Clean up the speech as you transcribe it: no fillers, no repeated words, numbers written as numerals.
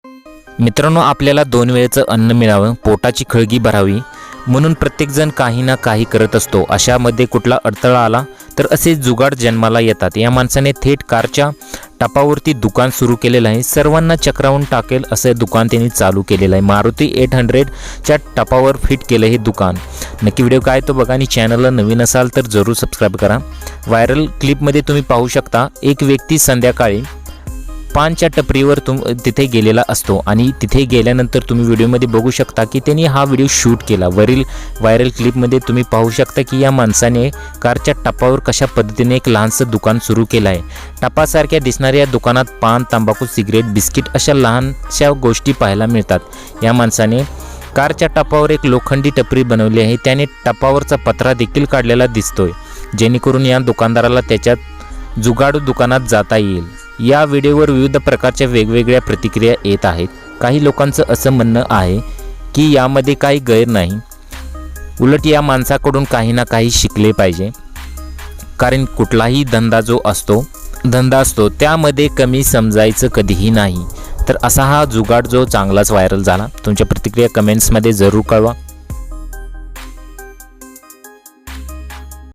मित्रांनो, आपल्याला 2 वेळेचं अन्न मिळावं, पोटाची खळगी भरावी म्हणून प्रत्येकजण काही ना काही करत असतो। अशामध्ये कुठला अडथळा आला तर असे जुगाड जन्माला येतात। या माणसाने थेट कारच्या टपावरती दुकान सुरू केलेलं आहे। सर्वांना चक्रावून टाकेल असं दुकान त्यांनी चालू केलेलं आहे। मारुती 800 च्या टपावर फिट केलं हे दुकान। नक्की व्हिडिओ काय तो बघा आणि चॅनलला नवीन असाल तर जरूर सबस्क्राईब करा। व्हायरल क्लिपमध्ये तुम्ही पाहू शकता, एक व्यक्ती संध्याकाळी पानच्या टपरीवर तिथे गेलेला असतो आणि तिथे गेल्यानंतर तुम्ही व्हिडिओमध्ये बघू शकता की त्यांनी हा व्हिडिओ शूट केला। वरील व्हायरल क्लिपमध्ये तुम्ही पाहू शकता की या माणसाने कारच्या टपावर कशा पद्धतीने एक लहानसं दुकान सुरू केलं आहे। टपासारख्या दिसणाऱ्या दुकानात पान, तंबाखू, सिगरेट, बिस्किट अशा लहानशा गोष्टी पाहायला मिळतात। या माणसाने कारच्या टपावर एक लोखंडी टपरी बनवली आहे। त्याने टपावरचा पत्रा देखील काढलेला दिसतोय, जेणेकरून या दुकानदाराला त्याच्यात जुगाडू दुकानात जाता येईल। या व्हिडिओवर विविध प्रकारच्या वेगवेगळ्या प्रतिक्रिया येत आहेत। काही लोकांचं असं म्हणणं आहे की यामध्ये काही गैर नाही, उलट या माणसाकडून काही ना काही शिकले पाहिजे, कारण कुठलाही धंदा असतो त्यामध्ये कमी समजायचं कधीही नाही। तर असा हा जुगाड जो चांगलाच व्हायरल झाला। तुमच्या प्रतिक्रिया कमेंट्समध्ये जरूर कळवा।